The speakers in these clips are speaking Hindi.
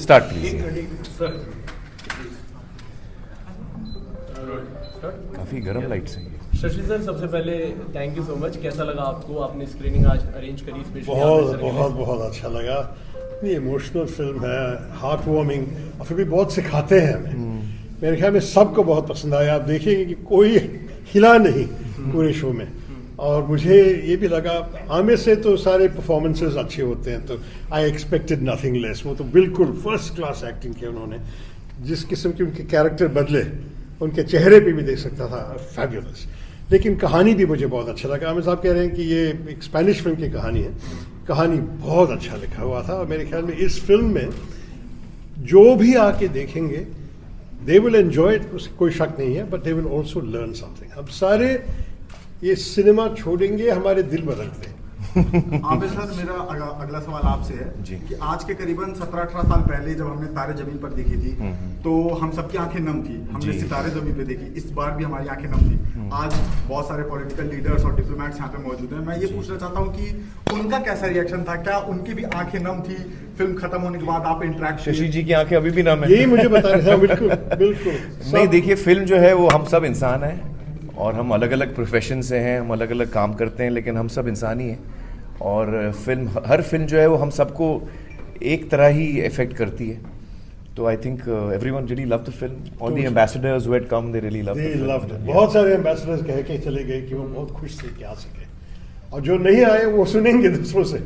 Start please. काफी गर्म लाइट्स हैं ये। शशि सर, सबसे पहले थैंक यू सो मच। कैसा लगा आपको? आपने स्क्रीनिंग आज अरेंज करी स्पेशली? बहुत अच्छा लगा। ये इमोशनल फिल्म है, हार्ट वार्मिंग, और फिर भी बहुत सिखाते हैं हमें। मेरे ख्याल में सबको बहुत पसंद आया। आप देखिएगा कि कोई हिला नहीं पूरे शो में। और मुझे ये भी लगा, आमिर से तो सारे परफॉर्मेंसेस अच्छे होते हैं, तो आई एक्सपेक्टेड नथिंग लेस। वो तो बिल्कुल फर्स्ट क्लास एक्टिंग की उन्होंने। जिस किस्म के उनके कैरेक्टर बदले, उनके चेहरे पे भी देख सकता था, फैब्युलस। लेकिन कहानी भी मुझे बहुत अच्छा लगा। आमिर साहब कह रहे हैं कि ये एक स्पेनिश फिल्म की कहानी है। कहानी बहुत अच्छा लिखा हुआ था, और मेरे ख्याल में इस फिल्म में जो भी आके देखेंगे दे विल एंजॉय इट, उससे कोई शक नहीं है, but they will also learn something. हम सारे ये सिनेमा छोड़ेंगे, हमारे दिल बदलते हैं। आमिर सर, मेरा अगला सवाल आपसे है कि आज के करीबन 17-18 साल पहले जब हमने तारे जमीन पर देखी थी, तो हम सबकी आंखें नम थी। हमने सितारे जमीन पे देखी, इस बार भी हमारी आंखें नम थी। आज बहुत सारे पॉलिटिकल लीडर्स और डिप्लोमेट्स यहाँ पे मौजूद हैं। मैं ये पूछना चाहता हूँ कि उनका कैसा रिएक्शन था? क्या उनकी भी आंखें नम थी? फिल्म खत्म होने के बाद आप इंटरेक्ट? शशि जी की आंखें अभी भी नम है। यही मुझे बता रहे थे। बिल्कुल बिल्कुल नहीं, देखिए फिल्म जो है वो हम सब इंसान हैं, और हम अलग अलग प्रोफेशन से हैं, हम अलग अलग काम करते हैं, लेकिन हम सब इंसान ही हैं। और फिल्म, हर फिल्म जो है वो हम सबको एक तरह ही इफेक्ट करती है। तो I think everyone really love the film. All the ambassadors who had come, they really love the film. बहुत सारे एम्बेसडर्स कह के चले गए कि वो बहुत खुश थे कि आ सके, और जो नहीं आए वो सुनेंगे दूसरों से।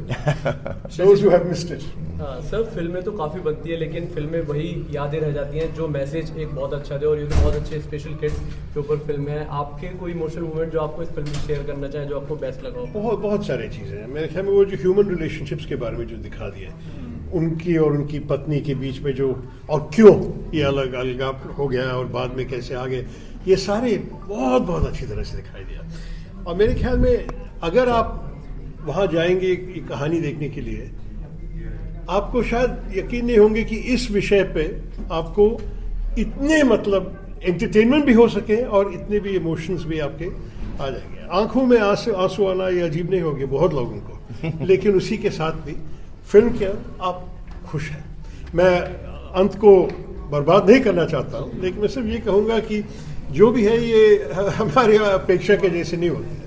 Those who have missed it. Sir, फिल्में तो काफ़ी बनती है, लेकिन फिल्में वही यादें रह जाती हैं जो मैसेज एक बहुत अच्छा दे। और ये तो बहुत अच्छे स्पेशल किड्स के ऊपर फिल्म है। आपके कोई इमोशनल मोमेंट जो आपको इस फिल्म में शेयर करना चाहें, जो आपको बेस्ट लगा हो? बहुत सारी चीज़ें हैं। मेरे ख्याल में वो जो ह्यूमन रिलेशनशिप्स के बारे में जो दिखा दिया, उनकी और उनकी पत्नी के बीच में जो, और क्यों ये अलग अलग हो गया और बाद में कैसे आ गए, ये सारे बहुत अच्छी तरह से दिखाई दिया। और मेरे ख्याल में अगर आप वहाँ जाएंगे ये कहानी देखने के लिए, आपको शायद यकीन नहीं होंगे कि इस विषय पे आपको इतने मतलब एंटरटेनमेंट भी हो सके और इतने भी इमोशंस भी आपके आ जाएंगे। आंखों में आंसू आना ये अजीब नहीं होगी बहुत लोगों को, लेकिन उसी के साथ भी फिल्म के आप खुश हैं। मैं अंत को बर्बाद नहीं करना चाहता हूँ, लेकिन मैं सिर्फ ये कहूँगा कि जो भी है ये हमारी अपेक्षा के जैसे नहीं होती है।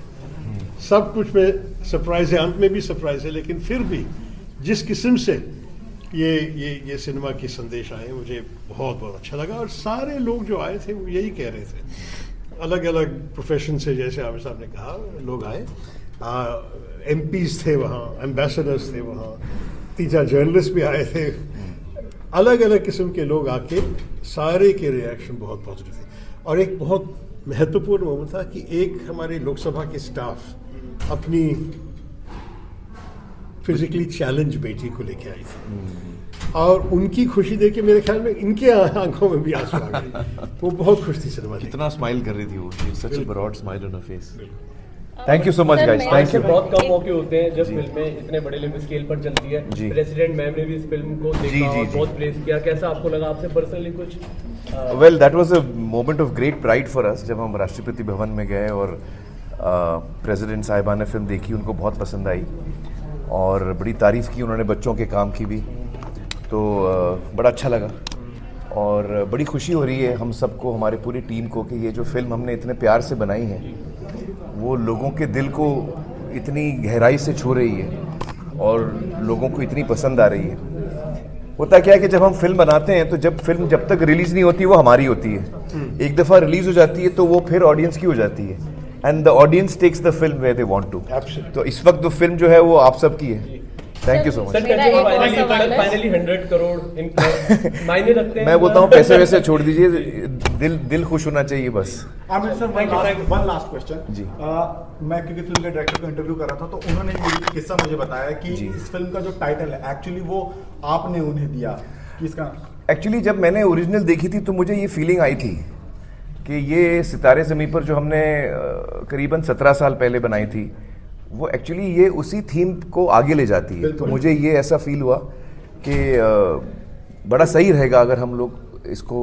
सब कुछ में सरप्राइज है, अंत में भी सरप्राइज है, लेकिन फिर भी जिस किस्म से ये सिनेमा की संदेश आए, मुझे बहुत अच्छा लगा। और सारे लोग जो आए थे वो यही कह रहे थे, अलग अलग प्रोफेशन से, जैसे आमिर साहब ने कहा, लोग आए। MPs थे वहाँ, एम्बेसडर्स थे वहाँ, 3-4 जर्नलिस्ट भी आए थे। अलग अलग किस्म के लोग आके सारे के रिएक्शन बहुत पॉजिटिव थे। और एक बहुत महत्वपूर्ण मोमेंट था कि एक हमारे लोकसभा के स्टाफ अपनी फिजिकली चैलेंज बेटी को लेके आई थी, और उनकी खुशी देख के मेरे ख्याल में इनके आंखों में भी आंसू आ गए। वो बहुत खुश थी सिनेमा। कितना स्माइल कर रही थी वो, such a broad smile on her face. Thank you so much guys, thank you. बहुत कम मौके होते हैं जब फिल्में इतने बड़े लेवल स्केल पर चलती है। प्रेसिडेंट मैम ने भी इस फिल्म को देखा और बहुत प्रेज किया। कैसा आपको लगा? आपसे पर्सनली कुछ? Well, that was a moment of great pride for us जब हम राष्ट्रपति भवन में गए और प्रेसिडेंट साहिबा ने फिल्म देखी, उनको बहुत पसंद आई और बड़ी तारीफ़ की उन्होंने, बच्चों के काम की भी। तो बड़ा अच्छा लगा और बड़ी खुशी हो रही है हम सबको, हमारे पूरी टीम को, कि ये जो फिल्म हमने इतने प्यार से बनाई है वो लोगों के दिल को इतनी गहराई से छू रही है और लोगों को इतनी पसंद आ रही है। होता क्या है कि जब हम फिल्म बनाते हैं तो फिल्म जब तक रिलीज़ नहीं होती वो हमारी होती है। एक दफ़ा रिलीज़ हो जाती है तो वो फिर ऑडियंस की हो जाती है, and the audience takes the film where they want to. तो इस वक्त तो फिल्म जो है वो आप सब की है। Thank you so much. Finally 100 crore मायने रखते हैं। मैं बोलता हूँ पैसे वैसे छोड़ दीजिए, दिल खुश होना चाहिए बस। Aamir sir, one last question ji. मैं क्योंकि फिल्म के डायरेक्टर को इंटरव्यू कर रहा था, तो उन्होंने ये किस्सा मुझे बताया कि इस फिल्म का जो टाइटल है एक्चुअली वो आपने उन्हें दिया कि इसका। एक्चुअली जब मैंने ओरिजिनल देखी थी तो मुझे ये फीलिंग आई थी कि ये सितारे ज़मीं पर जो हमने करीबन 17 साल पहले बनाई थी, वो एक्चुअली ये उसी थीम को आगे ले जाती है। तो मुझे ये ऐसा फील हुआ कि बड़ा सही रहेगा अगर हम लोग इसको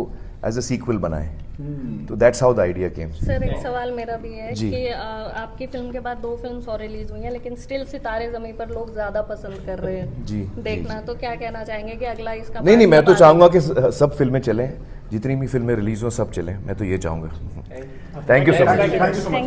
एज अ सीक्वल बनाएं। तो that's how the idea came. Sir एक सवाल मेरा भी है जी। कि आपकी फिल्म के बाद 2 फिल्म्स और रिलीज हुई हैं, लेकिन स्टिल सितारे ज़मीं पर लोग ज़्यादा पसंद कर रहे हैं जी, देखना। तो क्या कहना चाहेंगे कि अगला इसका नहीं, मैं तो part चाहूंगा कि सब फिल्में चलें, जितनी भी फिल्में रिलीज हो सब चलें, मैं तो ये चाहूंगा। Thank you so much. Thank you so much.